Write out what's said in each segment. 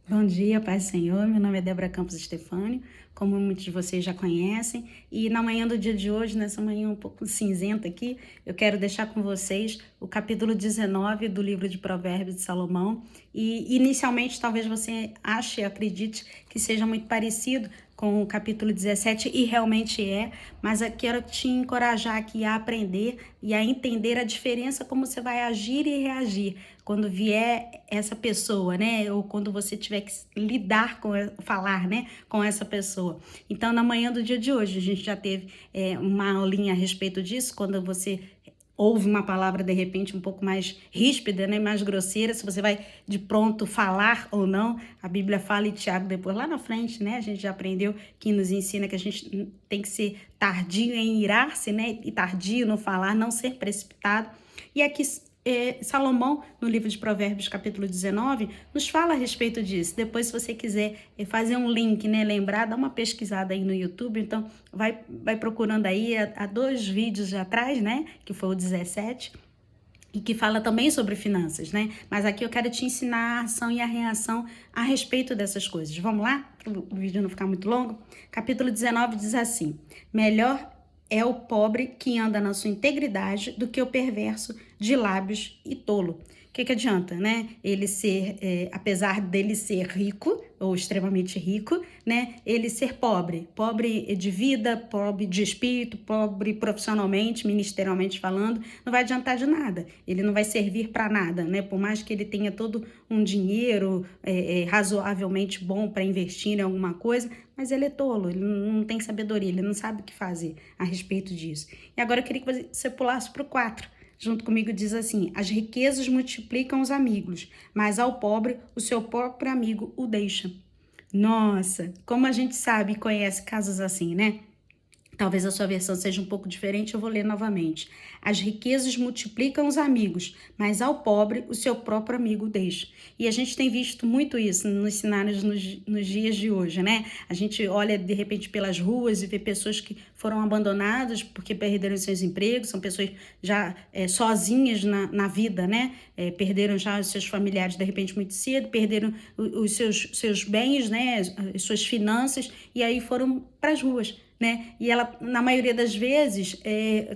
Bom dia, Paz do Senhor. Meu nome é Débora Campos Estefânio, como muitos de vocês já conhecem. E na manhã do dia de hoje, nessa manhã um pouco cinzenta aqui, eu quero deixar com vocês o capítulo 19 do livro de Provérbios de Salomão. E inicialmente talvez você ache e acredite que seja muito parecido com o capítulo 17, e realmente é, mas eu quero te encorajar aqui a aprender e a entender a diferença como você vai agir e reagir quando vier essa pessoa, né? Ou quando você tiver que lidar com, falar, né? Com essa pessoa. Então, na manhã do dia de hoje, a gente já teve uma aulinha a respeito disso, quando você ouve uma palavra de repente um pouco mais ríspida, né, mais grosseira, se você vai de pronto falar ou não. A Bíblia fala, e Tiago depois lá na frente, né, a gente já aprendeu, que nos ensina que a gente tem que ser tardio em irar-se, né, e tardio no falar, não ser precipitado. E aqui Salomão, no livro de Provérbios, capítulo 19, nos fala a respeito disso. Depois, se você quiser fazer um link, né, lembrar, dá uma pesquisada aí no YouTube. Então, vai procurando aí, há 2 vídeos atrás, né, que foi o 17, e que fala também sobre finanças, né? Mas aqui eu quero te ensinar a ação e a reação a respeito dessas coisas. Vamos lá? O vídeo não ficar muito longo. Capítulo 19 diz assim: melhor é o pobre que anda na sua integridade do que o perverso de lábios e tolo. O que adianta, né? Ele ser, apesar dele ser rico, ou extremamente rico, né? Ele ser pobre. Pobre de vida, pobre de espírito, pobre profissionalmente, ministerialmente falando, não vai adiantar de nada. Ele não vai servir para nada, né? Por mais que ele tenha todo um dinheiro razoavelmente bom para investir em alguma coisa, mas ele é tolo, ele não tem sabedoria, ele não sabe o que fazer a respeito disso. E agora eu queria que você pulasse para o 4. Junto comigo diz assim: as riquezas multiplicam os amigos, mas ao pobre o seu próprio amigo o deixa. Nossa, como a gente sabe e conhece casos assim, né? Talvez a sua versão seja um pouco diferente, eu vou ler novamente. As riquezas multiplicam os amigos, mas ao pobre o seu próprio amigo deixa. E a gente tem visto muito isso nos cenários nos dias de hoje, né? A gente olha de repente pelas ruas e vê pessoas que foram abandonadas porque perderam seus empregos, são pessoas já sozinhas na vida, né? Perderam já os seus familiares de repente muito cedo, perderam os seus bens, né? As suas finanças, e aí foram para as ruas. Né? E ela, na maioria das vezes,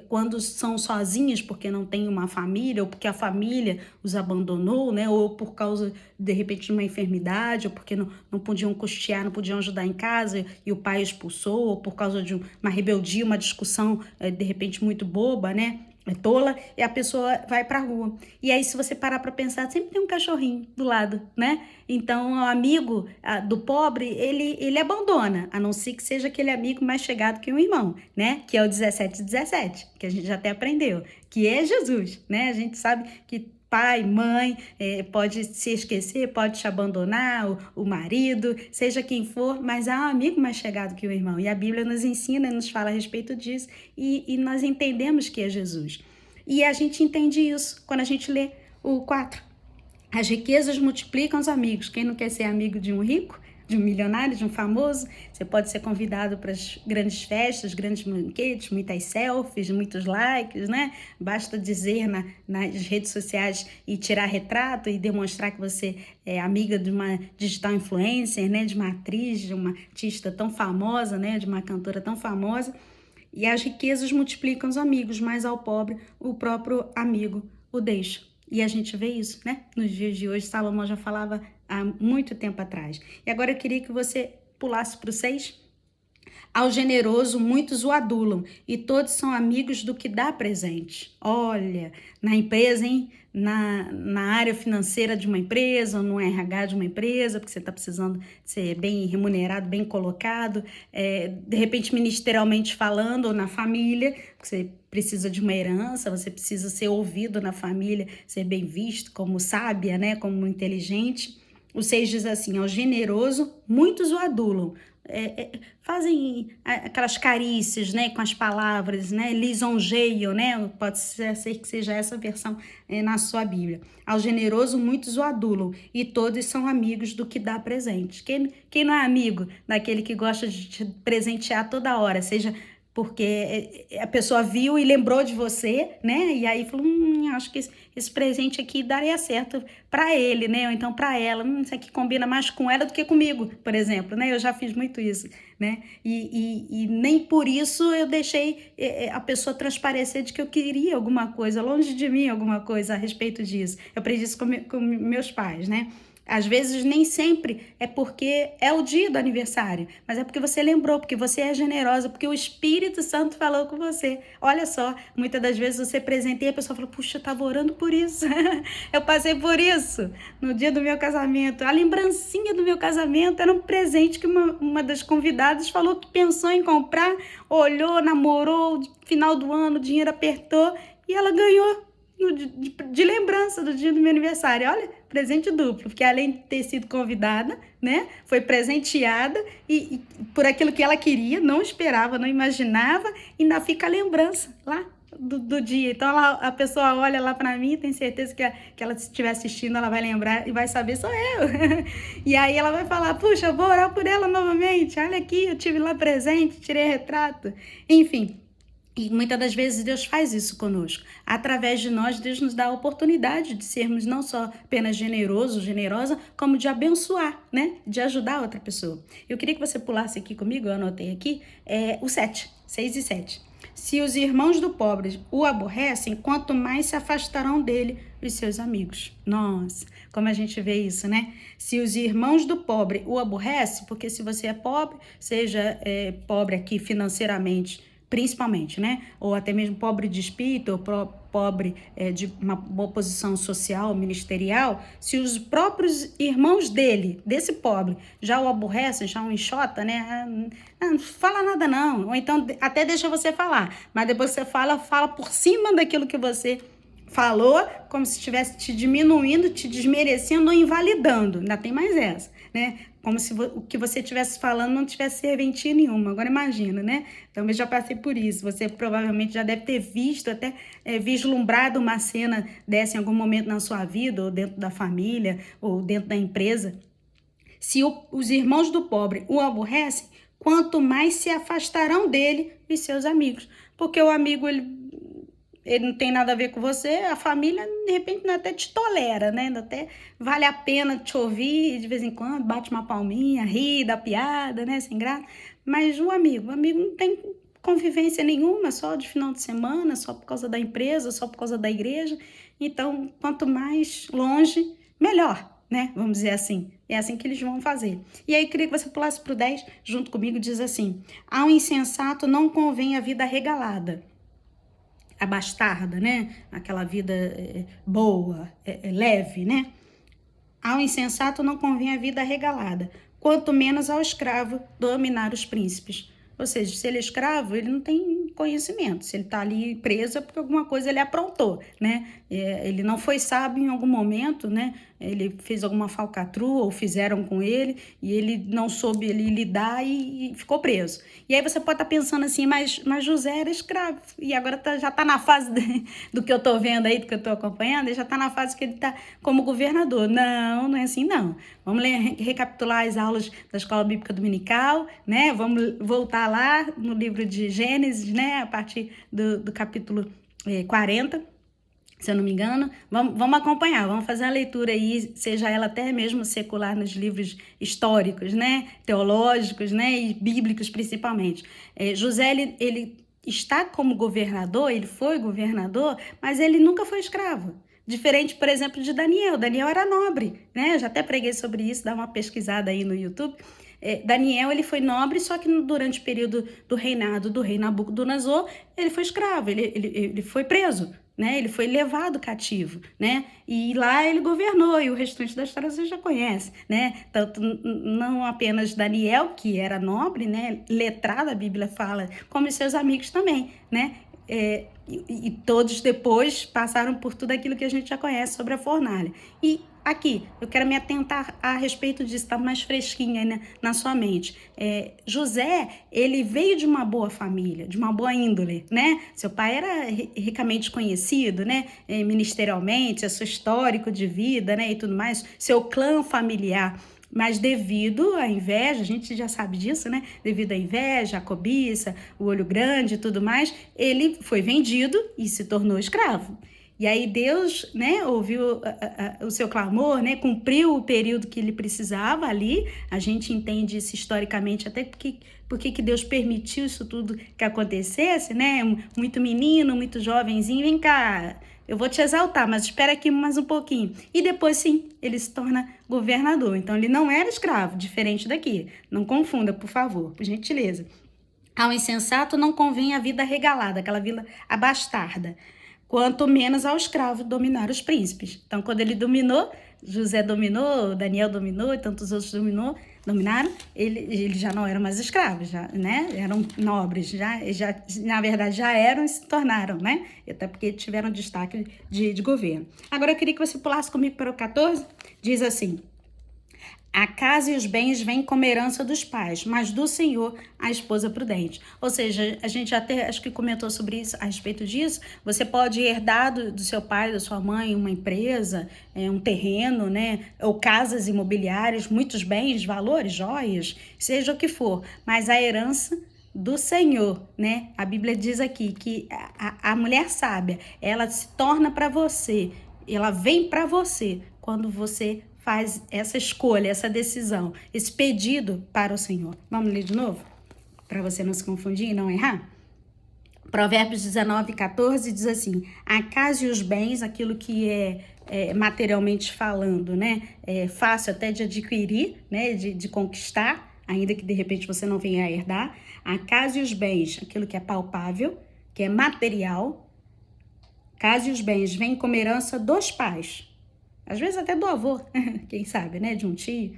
quando são sozinhas, porque não tem uma família, ou porque a família os abandonou, né? Ou por causa, de repente, de uma enfermidade, ou porque não podiam custear, não podiam ajudar em casa, e o pai expulsou, ou por causa de uma rebeldia, uma discussão, de repente, muito boba, né? Tola, e a pessoa vai pra rua. E aí, se você parar pra pensar, sempre tem um cachorrinho do lado, né? Então, o amigo do pobre, ele abandona, a não ser que seja aquele amigo mais chegado que um irmão, né? Que é o 1717, que a gente já até aprendeu, que é Jesus, né? A gente sabe que pai, mãe, pode se esquecer, pode te abandonar, o marido, seja quem for, mas há um amigo mais chegado que o irmão. E a Bíblia nos ensina, nos fala a respeito disso, e nós entendemos que é Jesus. E a gente entende isso quando a gente lê o 4. As riquezas multiplicam os amigos. Quem não quer ser amigo de um rico, de um milionário, de um famoso? Você pode ser convidado para as grandes festas, grandes banquetes, muitas selfies, muitos likes, né? Basta dizer nas redes sociais e tirar retrato e demonstrar que você é amiga de uma digital influencer, né? De uma atriz, de uma artista tão famosa, né? De uma cantora tão famosa. E as riquezas multiplicam os amigos, mas ao pobre o próprio amigo o deixa. E a gente vê isso, né? Nos dias de hoje, Salomão já falava há muito tempo atrás. E agora eu queria que você pulasse para o 6. Ao generoso, muitos o adulam, e todos são amigos do que dá presente. Olha, na empresa, hein? Na área financeira de uma empresa, ou no RH de uma empresa, porque você está precisando ser bem remunerado, bem colocado, de repente ministerialmente falando, ou na família, porque você precisa de uma herança, você precisa ser ouvido na família, ser bem visto como sábia, né? Como inteligente. O 6 diz assim: ao generoso, muitos o adulam. Fazem aquelas carícias, né, com as palavras, né, lisonjeiam, né, pode ser que seja essa versão na sua Bíblia. Ao generoso, muitos o adulam, e todos são amigos do que dá presente. Quem não é amigo daquele que gosta de te presentear toda hora, seja porque a pessoa viu e lembrou de você, né? E aí falou, acho que esse presente aqui daria certo para ele, né? Ou então para ela, isso aqui combina mais com ela do que comigo, por exemplo, né? Eu já fiz muito isso, né? E nem por isso eu deixei a pessoa transparecer de que eu queria alguma coisa, longe de mim alguma coisa a respeito disso. Eu aprendi isso com meus pais, né? Às vezes nem sempre é porque é o dia do aniversário, mas é porque você lembrou, porque você é generosa, porque o Espírito Santo falou com você. Olha só, muitas das vezes você presenteia e a pessoa fala, puxa, eu estava orando por isso, eu passei por isso no dia do meu casamento. A lembrancinha do meu casamento era um presente que uma das convidadas falou que pensou em comprar, olhou, namorou, final do ano, o dinheiro apertou e ela ganhou. De lembrança do dia do meu aniversário. Olha, presente duplo, porque além de ter sido convidada, né, foi presenteada e por aquilo que ela queria, não esperava, não imaginava, e ainda fica a lembrança lá do dia. Então a pessoa olha lá para mim, tem certeza que ela estiver assistindo, ela vai lembrar e vai saber, sou eu. E aí ela vai falar, puxa, eu vou orar por ela novamente, olha aqui, eu tive lá presente, tirei retrato, enfim. E muitas das vezes Deus faz isso conosco. Através de nós, Deus nos dá a oportunidade de sermos não só apenas generoso, generosa, como de abençoar, né? De ajudar outra pessoa. Eu queria que você pulasse aqui comigo, eu anotei aqui, o 7, 6 e 7. Se os irmãos do pobre o aborrecem, quanto mais se afastarão dele os seus amigos. Nossa, como a gente vê isso, né? Se os irmãos do pobre o aborrecem, porque se você é pobre, seja pobre aqui financeiramente, principalmente, né? Ou até mesmo pobre de espírito, ou pobre de uma boa posição social, ministerial, se os próprios irmãos dele, desse pobre, já o aborrecem, já o enxota, né? Não fala nada não, ou então até deixa você falar, mas depois que você fala por cima daquilo que você falou, como se estivesse te diminuindo, te desmerecendo ou invalidando. Ainda tem mais essa, né? Como se o que você estivesse falando não tivesse serventia nenhuma. Agora imagina, né? Então eu já passei por isso. Você provavelmente já deve ter visto, até vislumbrado uma cena dessa em algum momento na sua vida, ou dentro da família, ou dentro da empresa. Se os irmãos do pobre o aborrecem, quanto mais se afastarão dele os seus amigos. Porque o amigo, ele não tem nada a ver com você, a família, de repente, até te tolera, né? Até vale a pena te ouvir de vez em quando, bate uma palminha, ri, dá piada, né? Sem graça. Mas o amigo não tem convivência nenhuma, só de final de semana, só por causa da empresa, só por causa da igreja. Então, quanto mais longe, melhor, né? Vamos dizer assim. É assim que eles vão fazer. E aí, queria que você pulasse para o 10, junto comigo, diz assim: ao insensato não convém a vida regalada. A bastarda, né? Aquela vida boa, leve, né? Ao insensato não convém a vida regalada, quanto menos ao escravo dominar os príncipes. Ou seja, se ele é escravo, ele não tem conhecimento. Se ele está ali preso é porque alguma coisa ele aprontou, né? Ele não foi sábio em algum momento, né? Ele fez alguma falcatrua ou fizeram com ele e ele não soube ele lidar e ficou preso. E aí você pode estar pensando assim, mas José era escravo e agora já está na fase do que eu estou vendo aí, do que eu estou acompanhando, ele já está na fase que ele está como governador. Não é assim não. Vamos recapitular as aulas da Escola Bíblica Dominical, né? Vamos voltar lá no livro de Gênesis, né? A partir do capítulo 40, se eu não me engano. Vamos acompanhar, vamos fazer a leitura aí, seja ela até mesmo secular nos livros históricos, né? Teológicos, né? E bíblicos principalmente. José, ele está como governador, ele foi governador, mas ele nunca foi escravo. Diferente, por exemplo, de Daniel. Daniel era nobre, né? Eu já até preguei sobre isso, dá uma pesquisada aí no YouTube. Daniel, ele foi nobre, só que durante o período do reinado do rei Nabucodonosor, ele foi escravo, ele foi preso, né? Ele foi levado cativo, né? E lá ele governou, e o restante da história você já conhece, né? Tanto não apenas Daniel, que era nobre, né? Letrado, a Bíblia fala, como os seus amigos também, né? E todos depois passaram por tudo aquilo que a gente já conhece sobre a fornalha. E aqui, eu quero me atentar a respeito disso, está mais fresquinho aí na sua mente. José, ele veio de uma boa família, de uma boa índole, né? Seu pai era ricamente conhecido, né? Ministerialmente, seu histórico de vida, né? E tudo mais, seu clã familiar Mas devido à inveja, a gente já sabe disso, né? Devido à inveja, à cobiça, o olho grande e tudo mais, ele foi vendido e se tornou escravo. E aí Deus, né, ouviu o seu clamor, né, cumpriu o período que ele precisava ali. A gente entende isso historicamente, até porque que Deus permitiu isso tudo que acontecesse, né? Muito menino, muito jovenzinho, vem cá, eu vou te exaltar, mas espera aqui mais um pouquinho. E depois, sim, ele se torna governador. Então, ele não era escravo, diferente daqui. Não confunda, por favor, por gentileza. Ao insensato não convém a vida regalada, aquela vida abastarda, quanto menos ao escravo dominar os príncipes. Então, quando ele dominou, José dominou, Daniel dominou e tantos outros dominaram, ele já não eram mais escravos, já, né? Eram nobres, já, na verdade, já eram e se tornaram, né? Até porque tiveram destaque de governo. Agora, eu queria que você pulasse comigo para o 14, diz assim: a casa e os bens vêm como herança dos pais, mas do Senhor a esposa prudente. Ou seja, a gente até acho que comentou sobre isso, a respeito disso. Você pode herdar do seu pai, da sua mãe, uma empresa, um terreno, né? Ou casas imobiliárias, muitos bens, valores, joias, seja o que for. Mas a herança do Senhor, né? A Bíblia diz aqui que a mulher sábia, ela se torna para você, ela vem para você quando você faz essa escolha, essa decisão, esse pedido para o Senhor. Vamos ler de novo? Para você não se confundir e não errar? Provérbios 19, 14 diz assim: a casa e os bens, aquilo que é materialmente falando, né? É fácil até de adquirir, né? De conquistar, ainda que de repente você não venha a herdar. A casa e os bens, aquilo que é palpável, que é material. Casa e os bens vêm como herança dos pais. Às vezes até do avô, quem sabe, né? De um tio.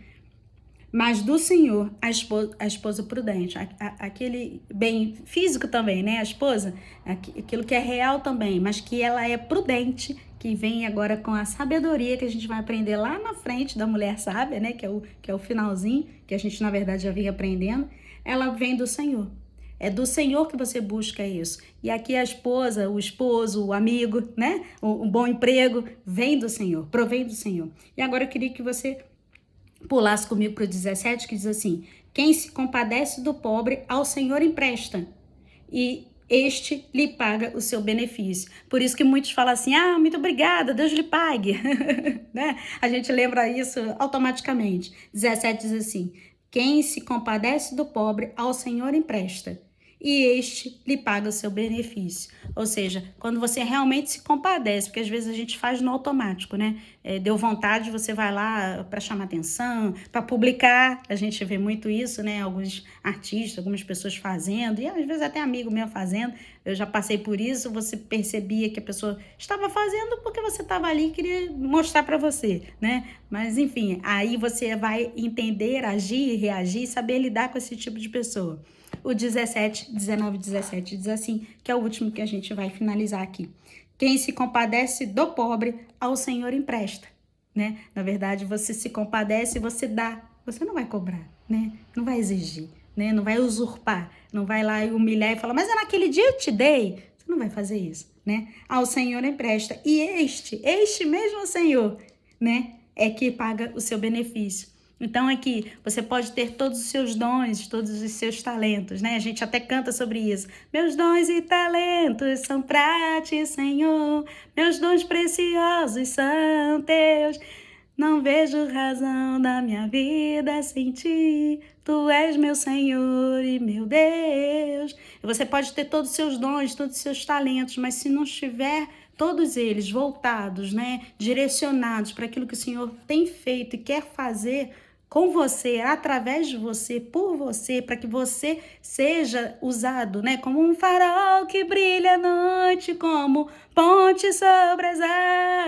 Mas do Senhor, a esposa prudente. Aquele bem físico também, né? A esposa, aquilo que é real também, mas que ela é prudente, que vem agora com a sabedoria que a gente vai aprender lá na frente da mulher sábia, né? Que é o finalzinho, que a gente, na verdade, já vinha aprendendo. Ela vem do Senhor. É do Senhor que você busca isso. E aqui a esposa, o esposo, o amigo, né? Um bom emprego vem do Senhor, provém do Senhor. E agora eu queria que você pulasse comigo para o 17, que diz assim: quem se compadece do pobre, ao Senhor empresta, e este lhe paga o seu benefício. Por isso que muitos falam assim: ah, muito obrigada, Deus lhe pague. Né? A gente lembra isso automaticamente. 17 diz assim: quem se compadece do pobre, ao Senhor empresta, e este lhe paga o seu benefício. Ou seja, quando você realmente se compadece, porque às vezes a gente faz no automático, né? Deu vontade, você vai lá para chamar atenção, para publicar, a gente vê muito isso, né? Alguns artistas, algumas pessoas fazendo, e às vezes até amigo meu fazendo, eu já passei por isso, você percebia que a pessoa estava fazendo porque você estava ali e queria mostrar para você, né? Mas enfim, aí você vai entender, agir, reagir, saber lidar com esse tipo de pessoa. O 19, 17 diz assim, que é o último que a gente vai finalizar aqui. Quem se compadece do pobre, ao Senhor empresta, né? Na verdade, você se compadece, você dá, você não vai cobrar, né? Não vai exigir, né? Não vai usurpar, não vai lá e humilhar e falar, mas naquele dia eu te dei. Você não vai fazer isso, né? Ao Senhor empresta. E este mesmo Senhor, né? É que paga o seu benefício. Então aqui você pode ter todos os seus dons, todos os seus talentos, né? A gente até canta sobre isso. Meus dons e talentos são pra ti, Senhor. Meus dons preciosos são teus. Não vejo razão da minha vida sem ti. Tu és meu Senhor e meu Deus. Você pode ter todos os seus dons, todos os seus talentos, mas se não estiver todos eles voltados, né, direcionados para aquilo que o Senhor tem feito e quer fazer com você, através de você, por você, para que você seja usado, né, como um farol que brilha à noite, como ponte sobre as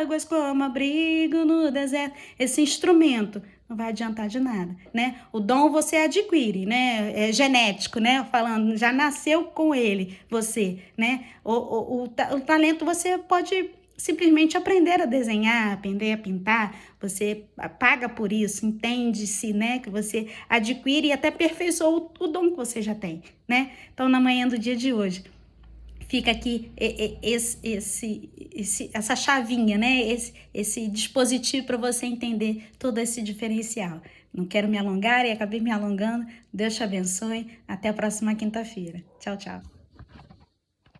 águas, como abrigo no deserto. Esse instrumento não vai adiantar de nada, né? O dom você adquire, né? É genético, né? Falando, já nasceu com ele, você, né? O talento você pode simplesmente aprender a desenhar, aprender a pintar, você paga por isso, entende-se, né? Que você adquire e até aperfeiçoa o dom que você já tem, né? Então, na manhã do dia de hoje, fica aqui essa chavinha, né? Esse dispositivo para você entender todo esse diferencial. Não quero me alongar e acabei me alongando. Deus te abençoe. Até a próxima quinta-feira. Tchau, tchau.